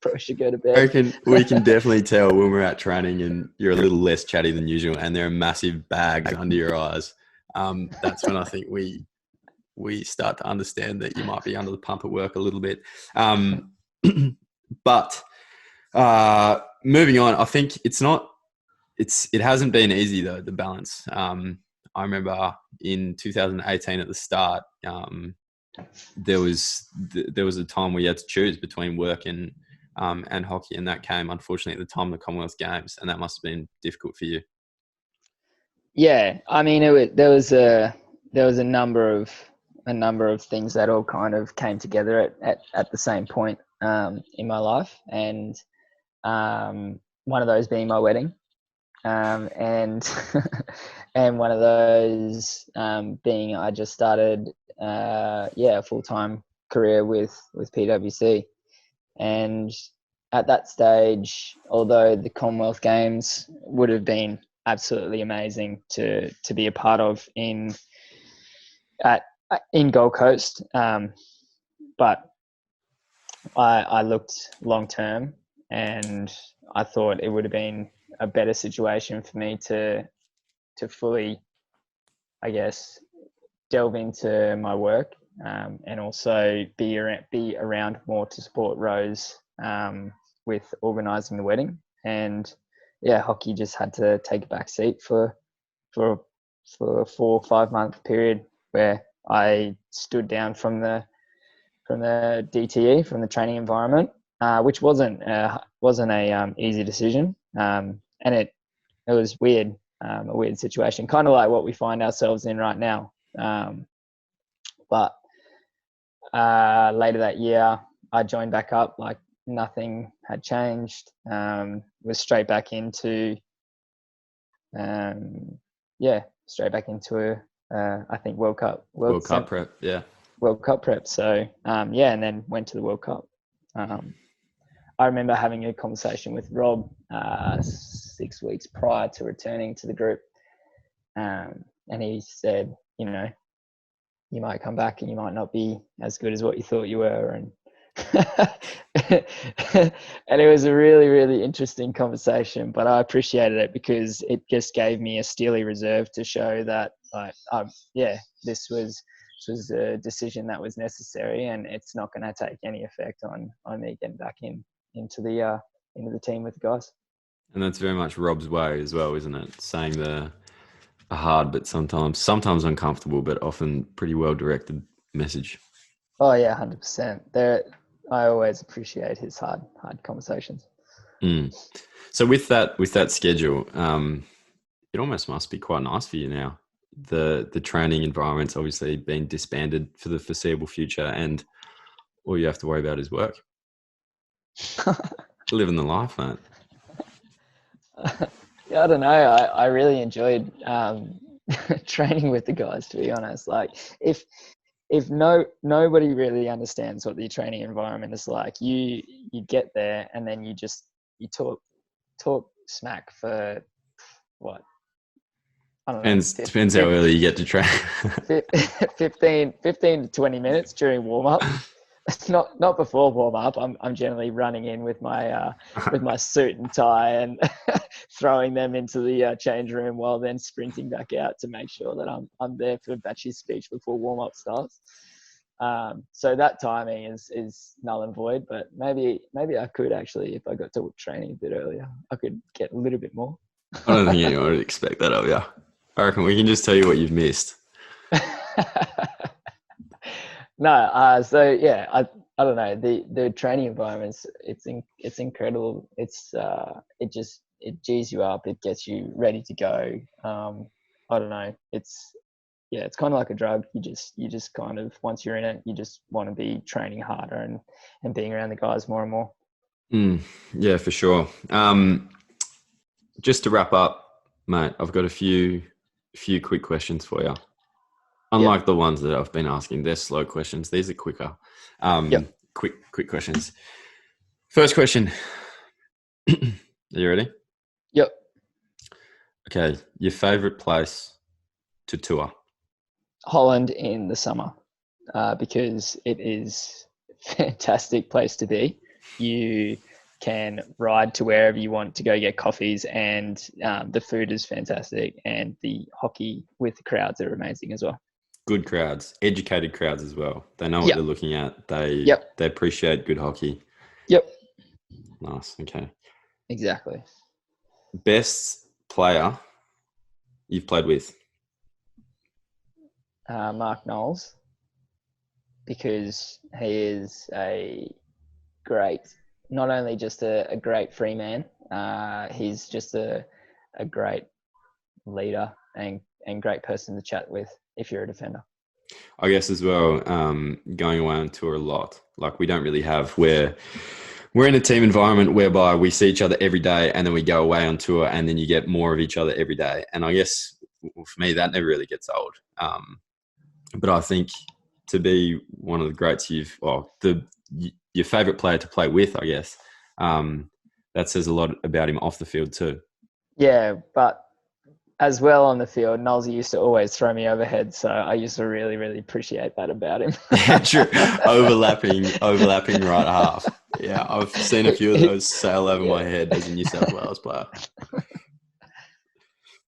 Probably should go to bed. We can definitely tell when we're at training and you're a little less chatty than usual and there are massive bags under your eyes. That's when I think we start to understand that you might be under the pump at work a little bit. But moving on, I think it hasn't been easy though, the balance. I remember in 2018 at the start, there was a time where you had to choose between work and hockey, and that came unfortunately at the time of the Commonwealth Games, and that must have been difficult for you. Yeah, I mean, there was a number of things that all kind of came together at the same point in my life, and one of those being my wedding, and and one of those being I just started a full-time career with PwC. And at that stage, although the Commonwealth Games would have been absolutely amazing to be a part of in Gold Coast, but I looked long term, and I thought it would have been a better situation for me to fully, I guess, delve into my work, and also be around more to support Rose with organising the wedding. And hockey just had to take a back seat for a 4 or 5 month period where I stood down from the DTE, from the training environment, which wasn't a easy decision, and it was weird, a weird situation, kind of like what we find ourselves in right now. But later that year, I joined back up like nothing had changed. Was straight back into I think World Cup prep. Yeah. World Cup prep. So and then went to the World Cup. I remember having a conversation with Rob 6 weeks prior to returning to the group. And he said, you know, you might come back and you might not be as good as what you thought you were. And and it was a really, really interesting conversation, but I appreciated it because it just gave me a steely reserve to show that, this was a decision that was necessary, and it's not going to take any effect on me getting back into the team with the guys. And that's very much Rob's way as well, isn't it? Saying a hard, but sometimes uncomfortable, but often pretty well directed message. Oh yeah, 100%. I always appreciate his hard conversations. So with that schedule, it almost must be quite nice for you now. The training environment's obviously been disbanded for the foreseeable future, and all you have to worry about is work. Living the life, mate. Yeah, I don't know. I really enjoyed training with the guys, to be honest. Like, if nobody really understands what the training environment is like, you get there and then you talk smack for what? I don't know. Depends how early you get to train. 15 to 20 minutes during warm up. Not before warm up. I'm generally running in with my suit and tie and throwing them into the change room while then sprinting back out to make sure that I'm there for Batchy's speech before warm up starts. So that timing is null and void. But maybe I could actually, if I got to training a bit earlier, I could get a little bit more. I don't think anyone would expect that of you. I reckon we can just tell you what you've missed. No, so yeah, I don't know, the training environments. It's incredible. It G's you up. It gets you ready to go. I don't know. It's kind of like a drug. You just kind of, once you're in it, you just want to be training harder and being around the guys more and more. Yeah, for sure. Just to wrap up, mate, I've got a few quick questions for you. Unlike the ones that I've been asking, they're slow questions. These are quicker. Quick questions. First question. Are you ready? Yep. Okay. Your favorite place to tour? Holland in the summer, because it is a fantastic place to be. You can ride to wherever you want to go get coffees, and the food is fantastic, and the hockey with the crowds are amazing as well. Good crowds, educated crowds as well. They know what they're looking at. They appreciate good hockey. Yep. Nice. Okay. Exactly. Best player you've played with? Mark Knowles, because he is not only just a great free man, he's just a great leader and great person to chat with if you're a defender. I guess as well, going away on tour a lot, like we don't really have, we're in a team environment whereby we see each other every day, and then we go away on tour, and then you get more of each other every day. And I guess for me, that never really gets old. But I think to be one of the greats your favorite player to play with, I guess, that says a lot about him off the field too. Yeah, but as well on the field, Knowlesy used to always throw me overhead, so I used to really, really appreciate that about him. Yeah, true. Overlapping right half. Yeah, I've seen a few of those sail over my head as a New South Wales player.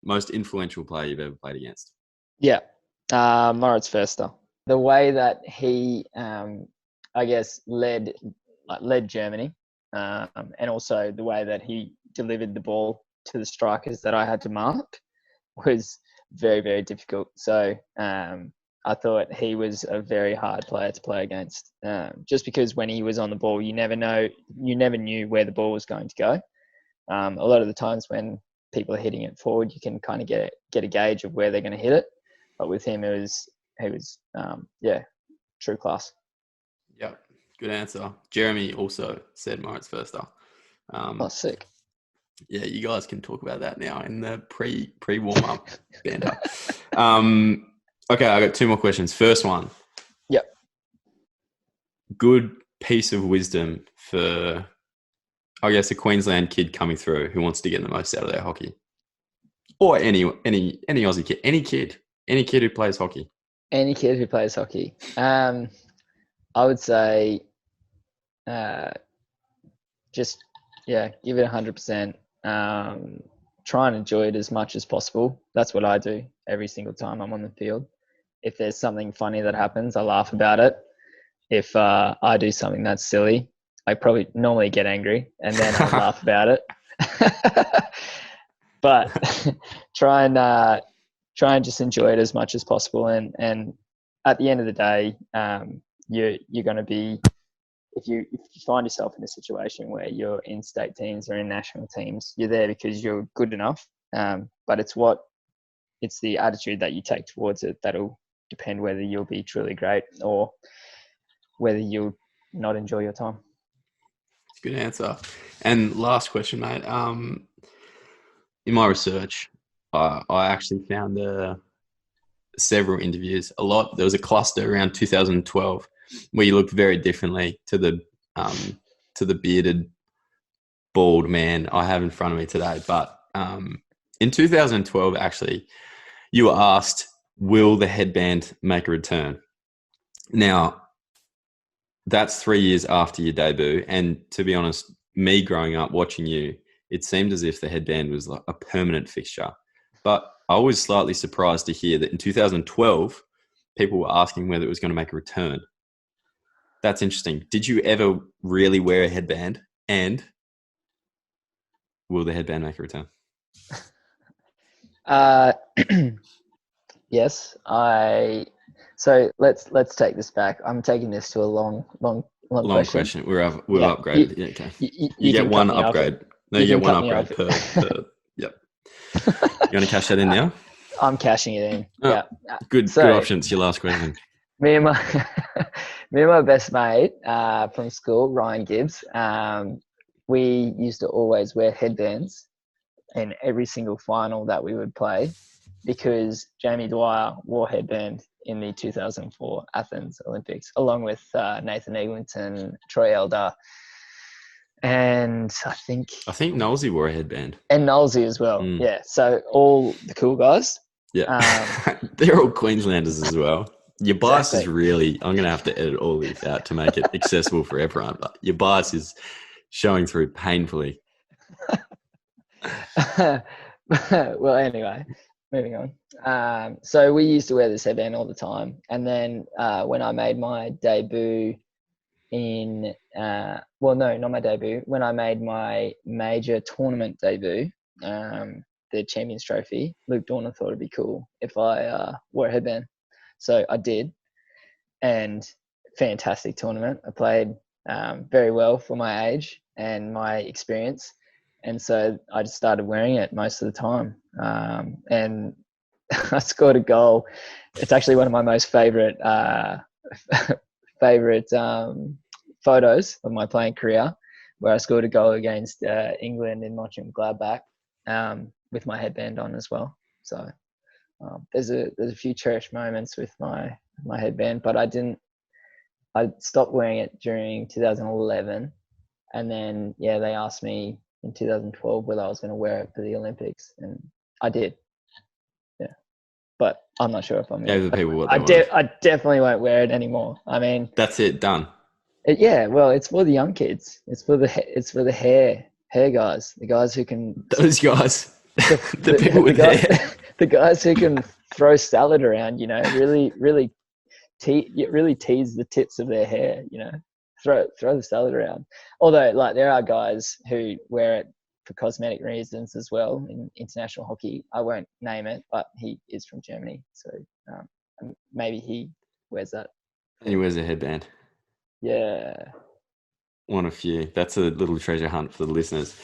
Most influential player you've ever played against? Yeah, Moritz Förster. The way that he, I guess, led Germany, and also the way that he delivered the ball to the strikers that I had to mark was very, very difficult. So I thought he was a very hard player to play against, just because when he was on the ball, you never knew where the ball was going to go. A lot of the times when people are hitting it forward, you can kind of get a gauge of where they're going to hit it. But with him, he was true class. Yeah, good answer. Jeremy also said Moritz Förster. Sick. Yeah, you guys can talk about that now in the pre warm up banter. Okay, I got two more questions. First one. Yep. Good piece of wisdom for I guess, a Queensland kid coming through who wants to get the most out of their hockey, or any Aussie kid, any kid who plays hockey. Any kid who plays hockey. I would say, just give it 100%. Try and enjoy it as much as possible. That's what I do every single time I'm on the field. If there's something funny that happens, I laugh about it. If I do something that's silly, I probably normally get angry and then I laugh about it. But try and just enjoy it as much as possible. And at the end of the day, you're going to be, if you find yourself in a situation where you're in state teams or in national teams, you're there because you're good enough. But it's the attitude that you take towards it that'll depend whether you'll be truly great or whether you'll not enjoy your time. Good answer. And last question, mate. In my research, I actually found several interviews. There was a cluster around 2012 where you looked very differently to the bearded, bald man I have in front of me today. But in 2012, actually, you were asked, will the headband make a return? Now, that's 3 years after your debut. And to be honest, me growing up watching you, it seemed as if the headband was like a permanent fixture. But I was slightly surprised to hear that in 2012, people were asking whether it was going to make a return. That's interesting. Did you ever really wear a headband? And will the headband make a return? Yes, So let's take this back. I'm taking this to a long question. We've upgraded. Yeah, okay. You get one upgrade. No, you get one upgrade per. Yep. You want to cash that in now? I'm cashing it in. Oh, yeah. Good options. Your last question. Me and my best mate from school, Ryan Gibbs. We used to always wear headbands in every single final that we would play because Jamie Dwyer wore headband in the 2004 Athens Olympics, along with Nathan Eglinton, Troy Elder, and I think Knowlesy wore a headband. And Knowlesy as well, yeah. So all the cool guys. Yeah, they're all Queenslanders as well. Your bias is really, I'm going to have to edit all this out to make it accessible for everyone, but your bias is showing through painfully. Well, anyway, moving on. So we used to wear this headband all the time. And then when I made my debut when I made my major tournament debut, the Champions Trophy, Luke Dorner thought it'd be cool if I wore a headband. So I did, and fantastic tournament. I played very well for my age and my experience. And so I just started wearing it most of the time. And I scored a goal. It's actually one of my most favorite photos of my playing career, where I scored a goal against England in Mönchengladbach with my headband on as well. So there's a few cherished moments with my headband, but I stopped wearing it during 2011. And then, they asked me in 2012 whether I was going to wear it for the Olympics, and I did. Yeah, but I'm not sure if I'm. Gave the people what they wanted. I definitely won't wear it anymore. I mean, that's it, done. Well, it's for the young kids. It's for the hair guys, the guys who can. Those guys, the people with hair. The guys who can throw salad around, really tease the tips of their hair, throw the salad around. Although, there are guys who wear it for cosmetic reasons as well in international hockey. I won't name it, but he is from Germany, so maybe he wears that. And he wears a headband. Yeah. One of few. That's a little treasure hunt for the listeners.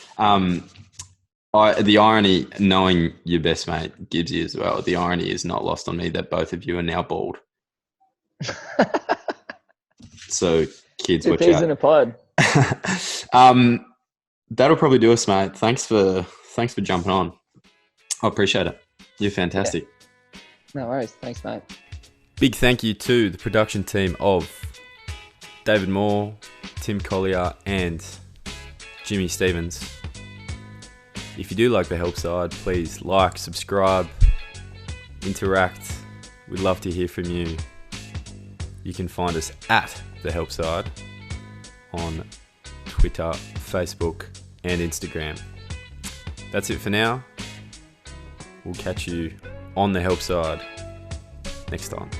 The irony, knowing your best mate Gibbsy as well, the irony is not lost on me that both of you are now bald. So kids, watch out. In a pod. That'll probably do us, mate. Thanks for jumping on. I appreciate it. You're fantastic. Yeah. No worries. Thanks, mate. Big thank you to the production team of David Moore, Tim Collier, and Jimmy Stevens. If you do like the Help Side, please like, subscribe, interact. We'd love to hear from you. You can find us at the Help Side on Twitter, Facebook, and Instagram. That's it for now. We'll catch you on the Help Side next time.